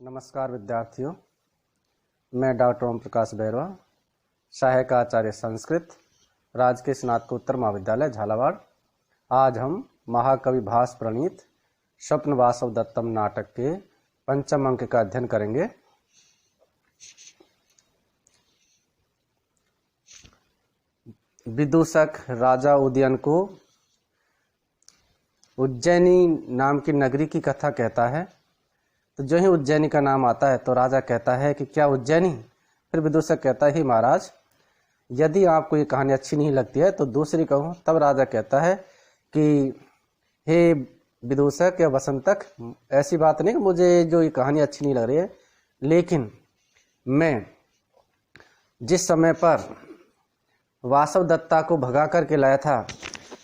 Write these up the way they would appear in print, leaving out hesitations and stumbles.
नमस्कार विद्यार्थियों, मैं डॉक्टर ओम प्रकाश बैरवा, सहायक आचार्य संस्कृत, राजकीय स्नातकोत्तर महाविद्यालय झालावाड़। आज हम महाकवि भास प्रणीत स्वप्न वासव दत्तम नाटक के पंचम अंक का अध्ययन करेंगे। विदूषक राजा उदयन को उज्जैनी नाम की नगरी की कथा कहता है। तो जो ही उज्जैनी का नाम आता है तो राजा कहता है कि क्या उज्जैनी? फिर विदूषक कहता है, ही महाराज, यदि आपको ये कहानी अच्छी नहीं लगती है तो दूसरी कहूँ। तब राजा कहता है कि हे विदूषक या वसंतक, ऐसी बात नहीं कि मुझे जो ये कहानी अच्छी नहीं लग रही है, लेकिन मैं जिस समय पर वासव दत्ता को भगा करके लाया था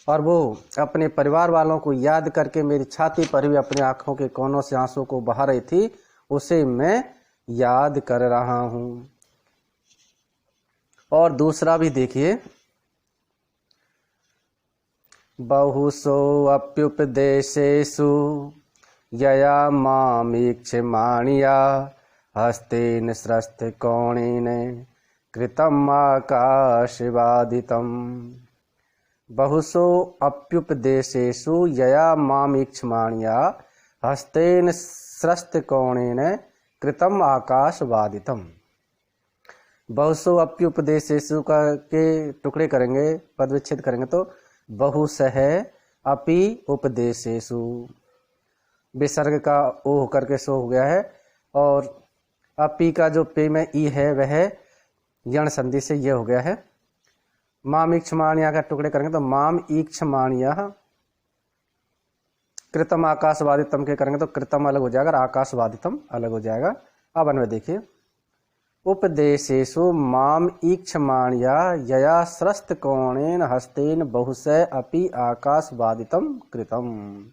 और वो अपने परिवार वालों को याद करके मेरी छाती पर भी अपनी आंखों के कोनों से आंसू को बहा रही थी, उसे मैं याद कर रहा हूं। और दूसरा भी देखिए, बहुसो अप्युपदेशेषु यया मामीक्षमाणिया हस्तेन स्रस्थ कोणेन कृतम् आकाशवादितम्। बहुसो अप्युपदेशेषु यया मामीक्षमाणिया हस्तेन स्रस्त कोणेन कृतम् आकाशवादितम्। बहुसो अप्युपदेशेषु का के टुकड़े करेंगे, पद विच्छेद करेंगे तो बहुसह अपि उपदेशेषु, विसर्ग का ओ होकर के सो हो गया है, और अपि का जो पे में ई है वह यण संधि से ये हो गया है। माम ईक्षमाणिया का टुकड़े करेंगे तो माम ईक्षमाणिया कृतम आकाशवादितम के करेंगे तो कृतम अलग हो जाएगा और आकाशवादितम अलग हो जाएगा। अब अन्वय देखिए, उपदेशेषु माम ईक्षमाणिया यया स्रस्त कोणेन हस्तेन बहुशः अपि आकाशवादितम कृतम।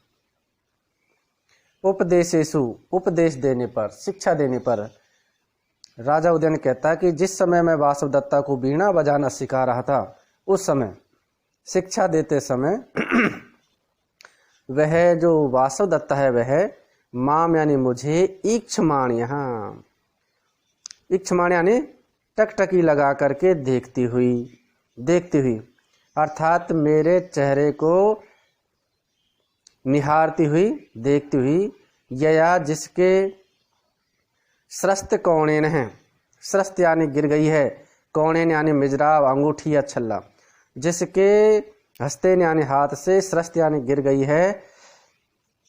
उपदेशेषु, उपदेश देने पर, शिक्षा देने पर राजा उदयन कहता है कि जिस समय मैं वासव दत्ता को वीणा बजाना सिखा रहा था, उस समय शिक्षा देते समय वह जो वासव दत्ता है वह माम यानी मुझे ईक्षमाण, यहाँ ईक्षमाण यानी टकटकी लगा करके देखती हुई अर्थात मेरे चेहरे को निहारती हुई, देखती हुई, यया जिसके स्रस्त कोणेन है, स्रस्त यानी गिर गई है, कोणेन यानी मिजराव, अंगूठी या छल्ला, जिसके हस्तेन यानी हाथ से, स्रस्त यानी गिर गई है,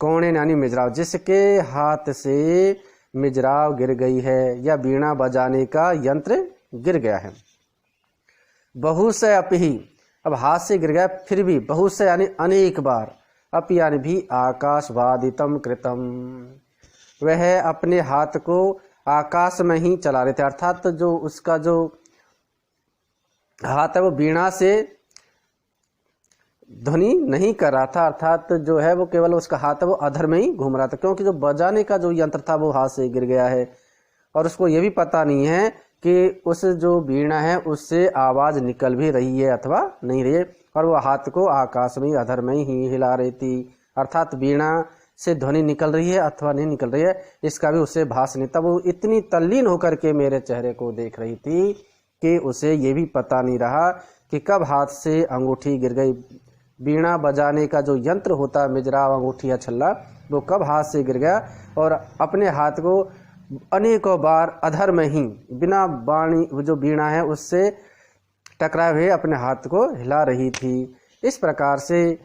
कोणेन यानी मिजराव, जिसके हाथ से मिजराव गिर गई है या वीणा बजाने का यंत्र गिर गया है। बहुशः अपि, अब हाथ से गिर गया फिर भी, बहुशः यानी अनेक बार, अपि यानी भी, आकाशवादितम कृतम, वह अपने हाथ को आकाश में ही चला रहे थे, अर्थात तो जो उसका जो हाथ है वो वीणा से ध्वनि नहीं कर रहा था, अर्थात जो है वो केवल उसका हाथ है वो अधर में ही घूम रहा था, क्योंकि जो बजाने का जो यंत्र था वो हाथ से गिर गया है और उसको ये भी पता नहीं है कि उस जो वीणा है उससे आवाज निकल भी रही है अथवा नहीं रही है, और वो हाथ को आकाश में अधर में ही हिला रही थी, अर्थात वीणा से ध्वनि निकल रही है अथवा नहीं निकल रही है इसका भी उसे भास नहीं था। वो इतनी तल्लीन होकर के मेरे चेहरे को देख रही थी कि उसे ये भी पता नहीं रहा कि कब हाथ से अंगूठी गिर गई। वीणा बजाने का जो यंत्र होता है, मिजराव, अंगूठी या छल्ला, वो कब हाथ से गिर गया और अपने हाथ को अनेकों बार अधर में ही बिना बाणी जो वीणा है उससे टकराए हुए अपने हाथ को हिला रही थी। इस प्रकार से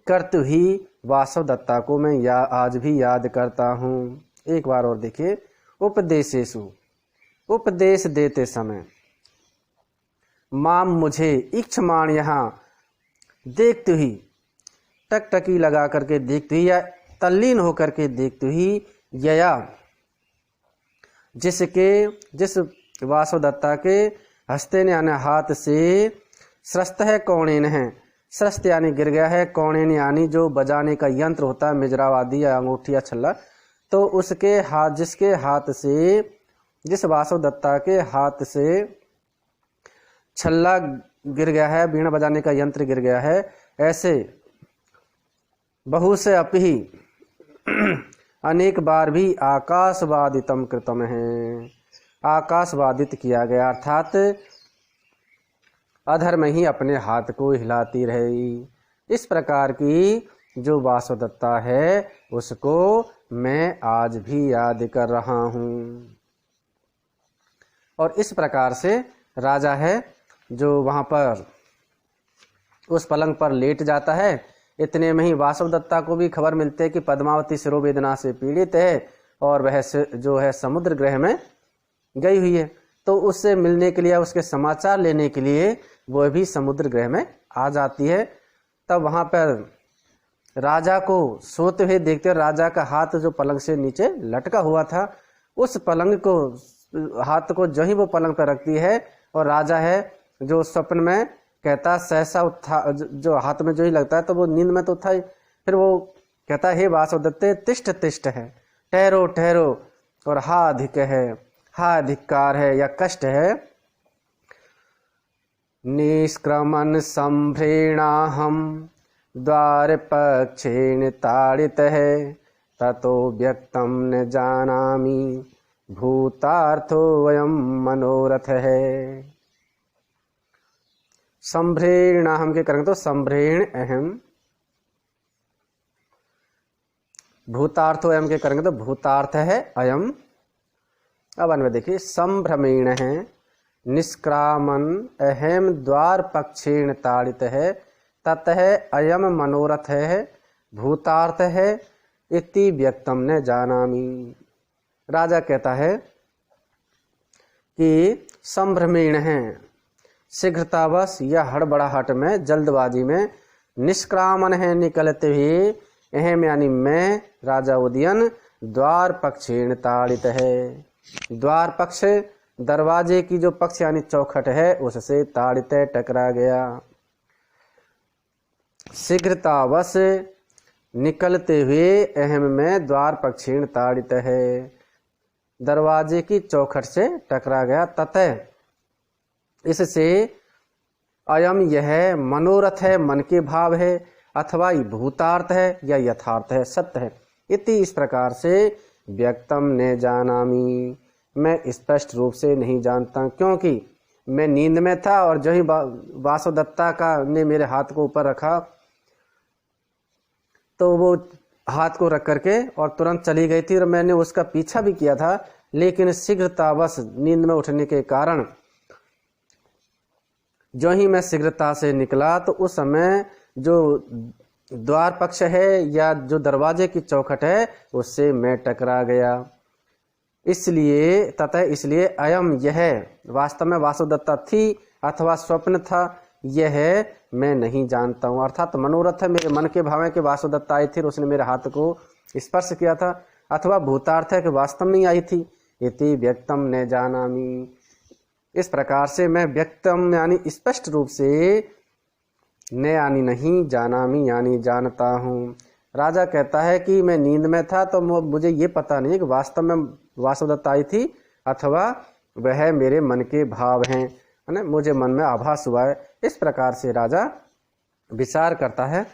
करते ही वासव दत्ता को मैं आज भी याद करता हूँ। एक बार और देखिए, उपदेशेषु, उपदेश देते समय, माम मुझे, ईक्षमाण यहाँ देखती हुई, टकटकी लगा करके देखती हुई या तल्लीन होकर के देखती हुई, यया जिस वासव दत्ता के हस्ते ने यानी हाथ से, स्रस्त है कोणेन है, स्रस्त यानी गिर गया है, कोणेन यानी जो बजाने का यंत्र होता है, मिजराव आदि या अंगूठी या छल्ला, तो उसके हाथ, जिसके हाथ से, जिस वासव दत्ता के हाथ से छल्ला गिर गया है, वीणा बजाने का यंत्र गिर गया है, ऐसे बहु से अपि अनेक बार भी आकाशवादितम कृतम है, आकाशवादित किया गया, अर्थात अधर में ही अपने हाथ को हिलाती रही। इस प्रकार की जो वासवदत्ता है उसको मैं आज भी याद कर रहा हूँ। और इस प्रकार से राजा है जो वहाँ पर उस पलंग पर लेट जाता है। इतने में ही वासवदत्ता को भी खबर मिलती है कि पद्मावती शिरोवेदना से पीड़ित है और वह जो है समुद्र गृह में गई हुई है। तो उससे मिलने के लिए, उसके समाचार लेने के लिए वह भी समुद्र गृह में आ जाती है। तब वहाँ पर राजा को सोते हुए देखते, राजा का हाथ जो पलंग से नीचे लटका हुआ था, उस पलंग को, हाथ को जो ही वो पलंग पर रखती है और राजा है जो स्वप्न में कहता सहसा उत्था, जो हाथ में जो ही लगता है तो वो नींद में तो था ही, फिर वो कहता हे वासवदत्ते तिष्ठ तिष्ठ है, ठहरो ठहरो, और हा अधिक है, हा धिक्कार है या कष्ट है। निष्क्रमण संभ्रेणाहम द्वार पक्षेण ताड़ित है, ततो व्यक्तम न जानामि भूतार्थो वयम मनोरथ है। संभ्रेण हम के करेंगे तो संभ्रेण अहम, भूतार्थो अयम के करेंगे तो भूतार्थ है अयम। अब अन्वय देखिए, संभ्रमेण है, निष्क्रामन अहम द्वार पक्षेण ताड़ित है, ततः अयम मनोरथ है, भूतार्थ है, इति व्यक्तम न जानामि। राजा कहता है कि संभ्रमेण है, शीघ्रतावश या हड़बड़ाहट में, जल्दबाजी में, निष्क्रामन है, निकलते हुए, अहम यानी मैं राजा उदयन, द्वार पक्षेण ताड़ित है, द्वार पक्ष दरवाजे की जो पक्ष यानी चौखट है उससे ताड़ित टकरा गया। शीघ्रतावश निकलते हुए, अहम में द्वार पक्षेण ताड़ित है, दरवाजे की चौखट से टकरा गया। ततः इससे अयम यह मनोरथ है, मन के भाव है, अथवा भूतार्थ है या यथार्थ है, सत्य है। इति इस प्रकार से व्यक्तम ने जानामि, मैं स्पष्ट रूप से नहीं जानता, क्योंकि मैं नींद में था और जो ही वासवदत्ता का ने मेरे हाथ को ऊपर रखा तो वो हाथ को रख करके और तुरंत चली गई थी और मैंने उसका पीछा भी किया था, लेकिन शीघ्रतावश नींद में उठने के कारण जो ही मैं शीघ्रता से निकला तो उस समय जो द्वार पक्ष है या जो दरवाजे की चौखट है उससे मैं टकरा गया। इसलिए तथा इसलिए अयम यह वास्तव में वासवदत्ता थी अथवा स्वप्न था, यह मैं नहीं जानता हूँ। अर्थात मनोरथ है, मेरे मन के भाव है कि वासवदत्ता आई थी और उसने मेरे हाथ को स्पर्श किया था, अथवा भूतार्थ है कि वास्तव में आई थी। इति व्यक्तम न जानामि, इस प्रकार से मैं व्यक्तम यानी स्पष्ट रूप से, न यानी नहीं, जानामि यानी जानता हूँ। राजा कहता है कि मैं नींद में था तो मुझे ये पता नहीं कि वास्तव में वासवदत्ता आई थी अथवा वह मेरे मन के भाव हैं, है ना, मुझे मन में आभास हुआ है। इस प्रकार से राजा विचार करता है।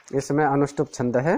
इसमें अनुष्टुप छंद है।